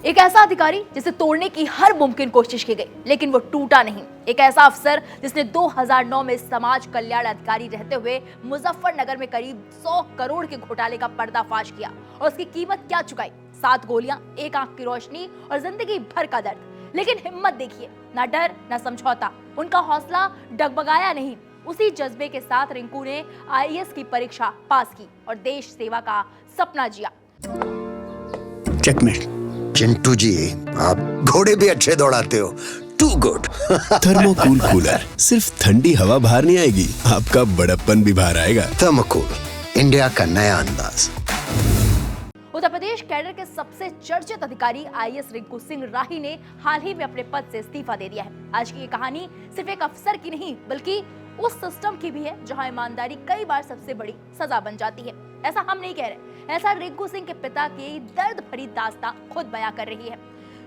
एक ऐसा अधिकारी जिसे तोड़ने की हर मुमकिन कोशिश की गई लेकिन वो टूटा नहीं। एक ऐसा अफसर जिसने 2009 में समाज कल्याण अधिकारी रहते हुए मुजफ्फरनगर में करीब 100 करोड़ के घोटाले का पर्दाफाश किया और उसकी कीमत क्या चुकाई? 7 गोलियां, एक आंख की रोशनी और जिंदगी भर का दर्द। लेकिन हिम्मत देखिए, ना डर ना समझौता, उनका हौसला डगमगाया नहीं। उसी जज्बे के साथ रिंकू ने आईएएस की परीक्षा पास की और देश सेवा का सपना जिया। चेकमेट। चिंटू जी, आप घोड़े भी अच्छे दौड़ाते हो। To good. थर्मोकूल कूलर, सिर्फ ठंडी हवा बाहर नहीं आएगी, आपका बड़प्पन भी बाहर आएगा। थर्मोकूल, इंडिया का नया अंदाज। उत्तर प्रदेश कैडर के सबसे चर्चित अधिकारी आईएएस रिंकू सिंह राही ने हाल ही में अपने पद से इस्तीफा दे दिया है। आज की ये कहानी सिर्फ एक अफसर की नहीं बल्कि उस सिस्टम की भी है जहां ईमानदारी कई बार सबसे बड़ी सजा बन जाती है। ऐसा हम नहीं कह रहे, ऐसा रिंकू सिंह के पिता की दर्द भरी दास्तां खुद बयां कर रही है।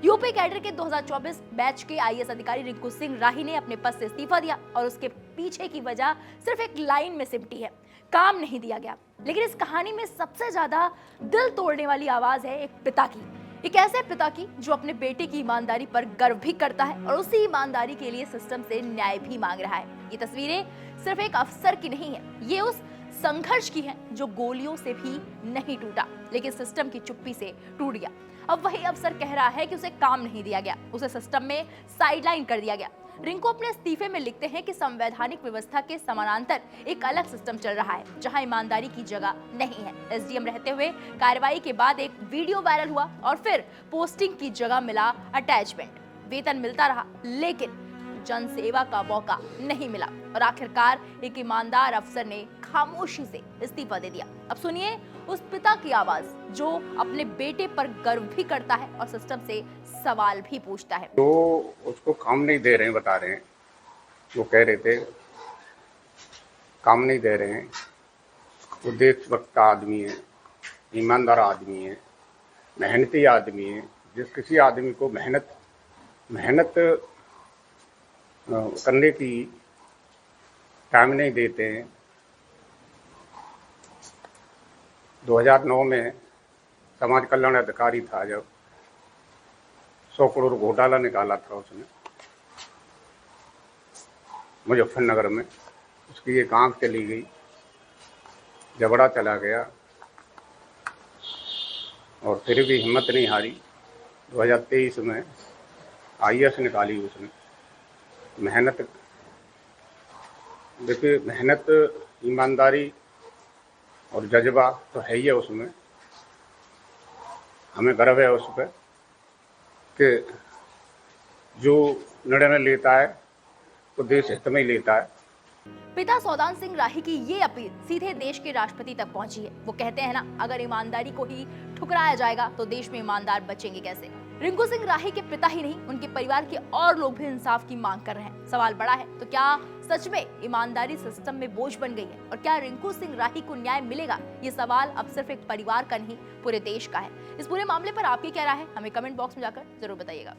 यूपी कैडर के 2024 बैच के आईएएस अधिकारी रिंकू सिंह राही ने अपने पद से इस्तीफा दिया और उसके पीछे की वजह सिर्फ एक लाइन में सिमटी है, काम नहीं दिया गया। लेकिन इस कहानी में सबसे ज्यादा दिल तोड़ने वाली आवाज है एक पिता की, एक ऐसे पिता की जो अपने बेटे की ईमानदारी पर गर्व भी करता है और उसी ईमानदारी के लिए सिस्टम से न्याय भी मांग रहा है। ये तस्वीरें सिर्फ एक अफसर की नहीं है, ये उस संघर्ष की है जो गोलियों से भी नहीं टूटा लेकिन सिस्टम की चुप्पी से टूट गया। अब वही अफसर कह रहा है कि उसे काम नहीं दिया गया, उसे सिस्टम में साइडलाइन कर दिया गया। रिंकू अपने इस्तीफे में लिखते हैं कि संवैधानिक व्यवस्था के समानांतर एक अलग सिस्टम चल रहा है जहां ईमानदारी की जगह नहीं है। एसडीएम रहते हुए कार्रवाई के बाद एक वीडियो वायरल हुआ और फिर पोस्टिंग की जगह मिला अटैचमेंट। वेतन मिलता रहा लेकिन जनसेवा का मौका नहीं मिला और आखिरकार एक ईमानदार अफसर ने खामोशी से इस्तीफा दे दिया। अब सुनिए उस पिता की आवाज जो अपने बेटे पर गर्व भी करता है और सिस्टम से सवाल भी पूछता है। तो उसको काम नहीं दे रहे हैं, बता रहे हैं, वो कह रहे थे काम नहीं दे रहे हैं। वो देशभक्त का आदमी है, ईमानदार आदमी है, मेहनती आदमी है। जिस किसी आदमी को मेहनत करने की टाइम नहीं देते हैं। 2009 में समाज कल्याण अधिकारी था, जब 100 करोड़ घोटाला निकाला था उसने मुजफ्फरनगर में, उसकी एक आंख चली गई, जबड़ा चला गया और फिर भी हिम्मत नहीं हारी। 2023 में आईएएस निकाली उसने। मेहनत देखिए, मेहनत, ईमानदारी और जज्बा तो है ही है उसमें। हमें गर्व है उस पर कि जो निर्णय लेता है तो देश हित में ही लेता है। पिता सौदान सिंह राही की ये अपील सीधे देश के राष्ट्रपति तक पहुंची है। वो कहते हैं ना, अगर ईमानदारी को ही ठुकराया जाएगा तो देश में ईमानदार बचेंगे कैसे? रिंकू सिंह राही के पिता ही नहीं, उनके परिवार के और लोग भी इंसाफ की मांग कर रहे हैं। सवाल बड़ा है, तो क्या सच में ईमानदारी सिस्टम में बोझ बन गई है और क्या रिंकू सिंह राही को न्याय मिलेगा? ये सवाल अब सिर्फ एक परिवार का नहीं, पूरे देश का है। इस पूरे मामले पर आपकी क्या राय है? हमें कमेंट बॉक्स में जाकर जरूर बताइएगा।